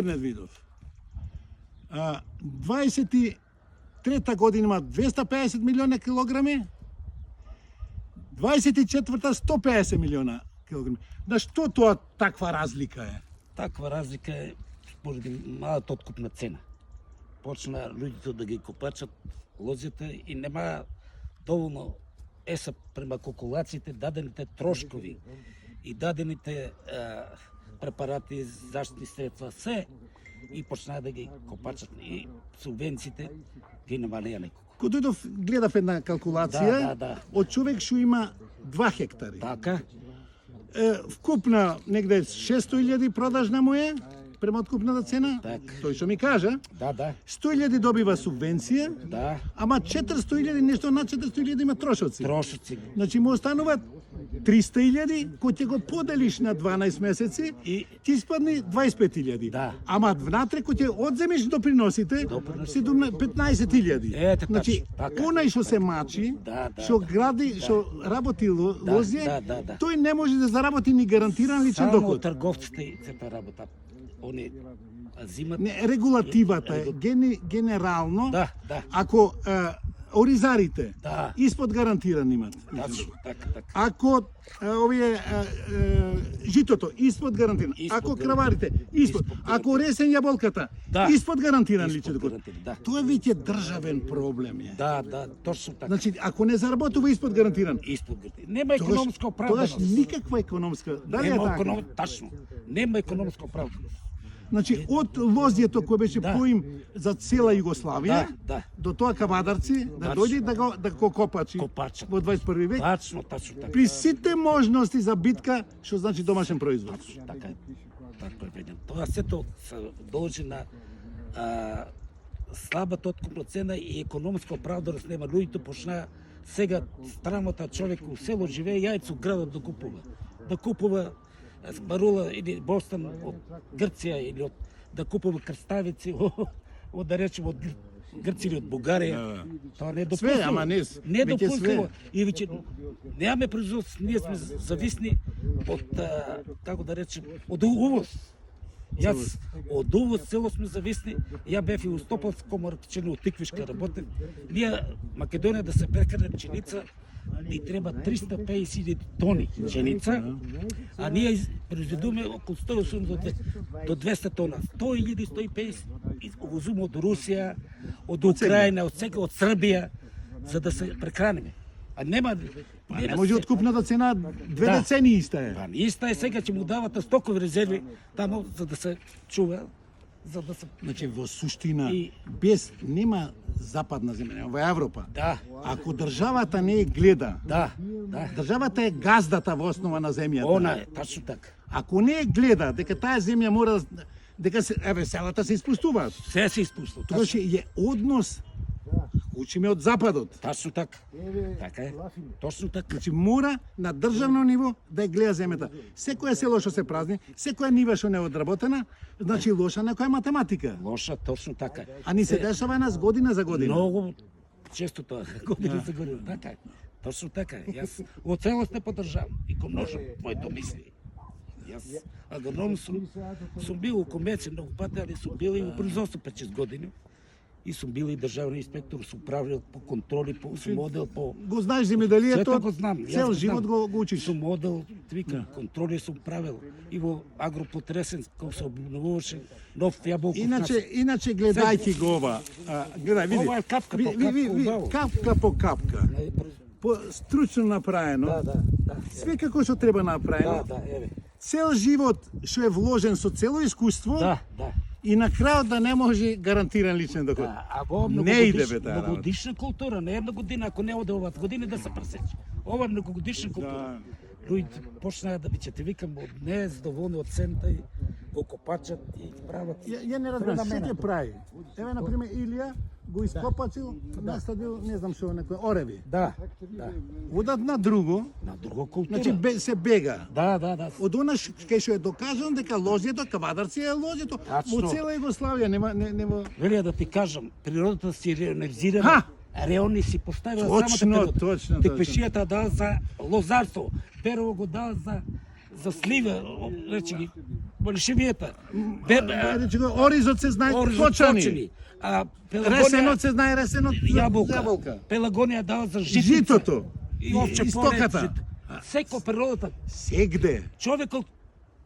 Димитар Недвидов. 23-та година има 250 милиона килограми, 24-та 150 милиона килограми. Да што тоа таква разлика е? Таква разлика е поради малата откупна цена. Почна луѓето да ги копачат лозите и нема доволно еса према калкулациите дадените трошкови и дадените препарати, заштитни средства, се и почнаа да ги копачат и субвенциите ги намалија неколку. Кога дојдов, гледав една калкулација од човек што има 2 хектари. Така. Вкупна негде 600.000 продажна му е, према откупната цена, тој што ми кажа, 100.000 добива субвенција, ама 400.000, нешто над 400.000 има трошоци. Значи му остануваат 300.000, кој ќе го поделиш на 12 месеци, и ти испадни 25.000. Ама внатре кој ќе одземеш доприносите, 15.000. Значи, онај што се мачи, што гради, што работи лозје, тој не може да заработи ни гарантиран личен доход. Само трговците се та работа. Они зимат... Не, регулативата е генерално, ако оризарите испод гарантиран имат. Ако овие житото испод гарантиран, ако краварите испод, ако ресен јаболката испод гарантиран личен доход. Тоа е веќе државен проблем е. Точно така. Значи, ако не заработува испод гарантиран, нема економска оправданост. Тогаш никаква економска, дали е така? Тачно. Нема економска оправданост. Значи, од лозјето кој беше поим за цела Југославија, до тоа кавадарци, да дојде да го копачи во 21 век. Тачно така. При сите можности за битка, што значи домашен производ. Така е. Тоа сето се должи на слабата откупна цена и економска оправданост нема. Луѓето почнаа сега страмата човек у село живее, јајцо градот да купува марула или бостан од Грција или да купува крставици од да речеме од Грција или од Бугарија. Тоа не е допустимо. Све, ама не. Не е допустимо. И веќе немаме производство, ние сме зависни од како да речем, од увоз. Јас од увоз цело сме зависни. Ја бев и у Стопанска комора пчелина од Тиквишка работев. Ние Македонија да се прекарне пченица ни треба 350.000 тони пшеница, а ние произведуваме околу 180 до 200 тона. 100.000, 150 увозуваме од Русија, од Украина, од сега, од Србија, за да се прехраниме. А нема... Не може откупната цена, две децени иста е. Иста е, сега ќе му давате стокови резерви тамо за да се чува. Значи, во суштина, без нема западна земја, во Европа. Ако државата не гледа, државата е газдата во основа на земјата. Она е, тачно така. Ако не гледа дека таа земја мора, дека селата се испустуваат. Се се испуштува. Тоа е однос. Учиме од Западот. Тачно така. Така е. Точно така. Значи мора на државно ниво да гледа земјата. Секоја село што се празни, секоја нива што не е одработена, значи лоша некоја математика. Лоша, точно така. А ни се дешава нас година за година. Многу често тоа, година за година. Така е. Точно така е. Јас во целост не поддржавам и го множам моето мисли. Јас агроном сум бил у комерција многу пати, али сум бил и во производство 5-6 години. И сум бил и државен инспектор, сум правил по контроли, по модел, по... Го знаеш земјоделието, го знам. Цел живот го учиш. Сум модел, контроли сум правил и во агропотресен, кога се обновуваше нов јаболков. Иначе гледајќи го ова, гледај, види. Ова е капка по капка, капка по капка. Стручно направено. Све како што треба направено. Цел живот што е вложен со цело искуство. И на крајот да не може гарантиран личен доход. Не иде бе таа. Многогодишна култура, не една година, ако не оде оваа година да се пресече. Ова е многогодишна култура. Луѓето почнаа да биќете викам од незадоволни од цента и го копачат и прават. Ја не разбирам, се ќе прави. Еве на пример Илија го ископачил, насадил, не знам што, некој ореви. Одат на друго култура. Значи се бега. Од она кај што е докажано дека лозјето, кавадарци е лозјето, во цела Југославија нема. Велија да ти кажам, природата си реорганизирана. Реони си поставила самата природа. Теквешијата дава за лозарство, Перово го дава за слива, речи ги, Болшевијата. Речи го, оризот се знае точани. А Ресенот се знае ресенот јаболка. Пелагонија дава за житото. И овче стоката. Секо природата. Сегде. Човекот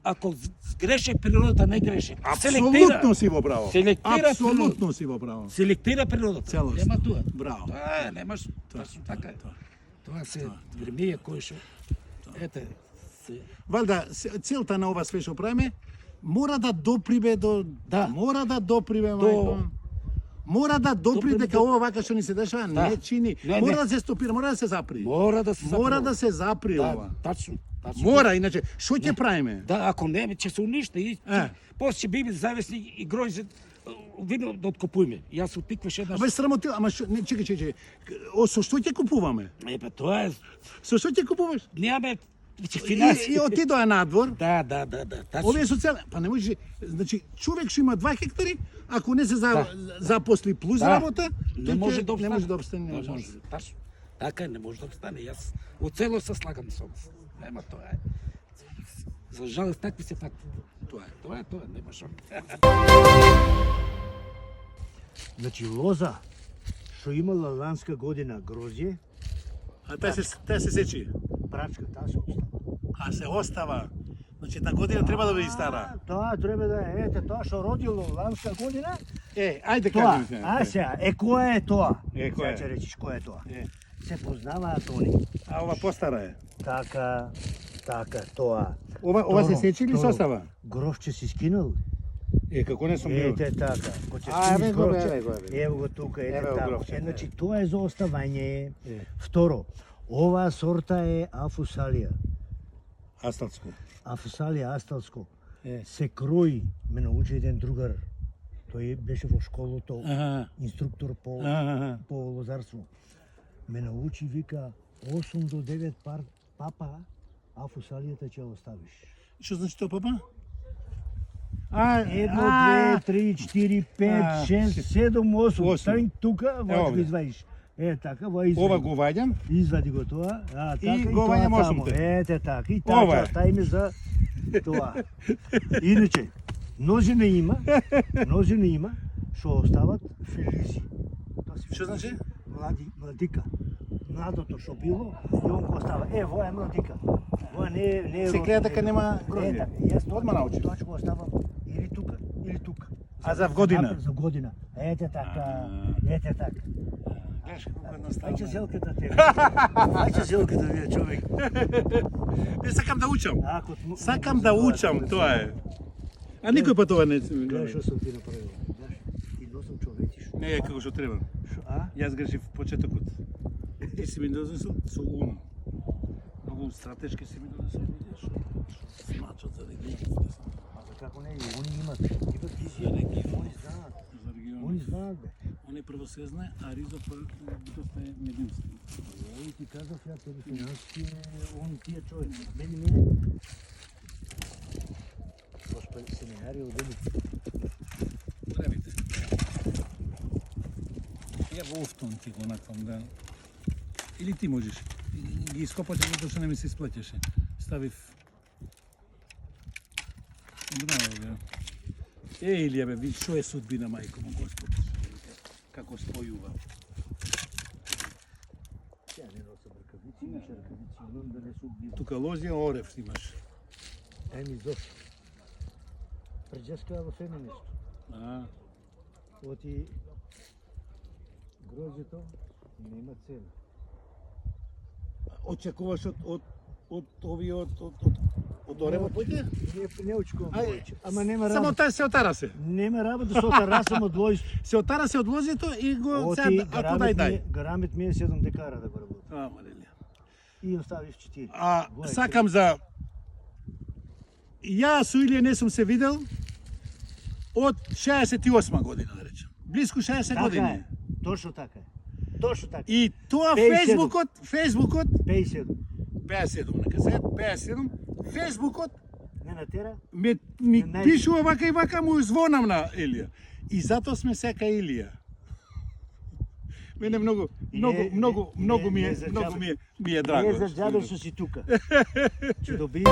ако греше, природата не греше. Апсолутно си во право. Селектира Апсолутно си во право. Селектира природата. Целост. Нема тоа. Браво. Тоа немаш точно така. Тоа се времеја кои што ете Валда целта на ова све што правиме мора да доприбе до мора да доприбе мајко. Мора да допри дека ова вака што ни се дешава не чини. Мора да се стопира, мора да се запри. Мора да се запри ова. Тачно. Мора, иначе што ќе правиме? Да, ако не, ќе се уништи и после ќе биме зависни и гројзе видно да откупуваме. Јас утикваш еднаш. Абе срамотил, ама што не чекај. Со што ќе купуваме? Тоа е. Со што ќе купуваш? Немаме финансии. И отидоа надвор. Да. Овие со цел, па не може, значи човек што има 2 хектари, ако не се запосли плюс работа, не може да обстане. Тачно. Така не може да обстане. Јас оцело се слагам со вас. Нема тоа е. За жалост такви се факти. Тоа е, нема шо. Значи лоза што имала ланска година грозје, а таа се сечи. брачка, таа се остава. А се остава. Значи една година треба да биде стара. Тоа треба да е, ете тоа што родило ланска година. Ајде Тоа, кажи се. сега, која е тоа? Која е? Сега ќе речиш која е тоа. Се познаваат они. А ова постара е. Така, тоа. Ова се сечи или се остава? Грошче си скинал? Како не сум бил. Ете така. Ко ќе Еве скинеш го, грошче. Ево го тука, ете Еве го така. грошче, Значи тоа е за оставање. Второ, оваа сорта е Афусалија. Асталско. Афусалија асталско. Се крои, ме научи еден другар. Тој беше во школото, инструктор по лозарство. Ме научи, вика, 8 до 9 пар папа, Афусалијата ќе оставиш. Што значи тоа папа? 1, 2, 3, 4, 5, 6, 7, 8. Стань тука, во го извадиш. Така, во извади. Ова го ваѓам. Извади го тоа. Така, и го ваѓам 8. Ете така, и така, тај ми за тоа. Иначе, мнозина има, што остават филизи. Што значи? Младика. Младото што било, и он го остава. Во е младика. Во не е. Се гледа дека нема грозје. Јас Одма научи. Тоа ќе го оставам или тука, или тука. А за година? За година. Ете така. Гледаш колку едноставно. Ајде зелката те. Ајде зелката вие човек. Не сакам да учам. Сакам да учам, тоа е. А никој пат ова не. Гледаш што сум ти направил. Ти носам човечиш. Не е како што треба. Јас грешив почетокот. Ти си ми донесол со ум. Многу стратешки си ми донесол, видиш. Смачот за регионот. А за како не, они имат визија, они знаат. Они знаат бе. Они прво се знае, а Ризо доста е медиумски. И ти казав ја тебе финансски, они тие човек. Мене Господи, семинари одели. Здравите. Ја во офтон ти го наквам да. Или ти можеш. Ги ископате затоа што не ми се исплаќаше. Ставив. Браво бе. Илија бе, види што е судбина мајко му Господ. Како спојува. Ја не носам ракавици, имаш ракавици, имам да не се убивам. Тука лозија орев имаш. Еми зошто? Преđeска во феминисто. Оти гроζето нема цена. Очекуваш од овие од оревот поќе? Не очекувам повеќе. Ама нема работа. Само таа се отара се. Нема работа со тарасам од лојство. Се отара се од лозето и го сега ако дај. Гарамет ми е 7 декара да го работи. Малелија. И оставив 4. Сакам за Ја со Илија не сум се видел од 68 година, да речем. Блиску 60 години. Точно така е. Точно така. И тоа 57. Фејсбукот 57. 57, нека се 57. Фејсбукот Не натера? ми пишува вака и вака, му звонам на Илија. И затоа сме сека Илија. Мене многу ми е драго. Не за џабе што си тука. Ќе добиеш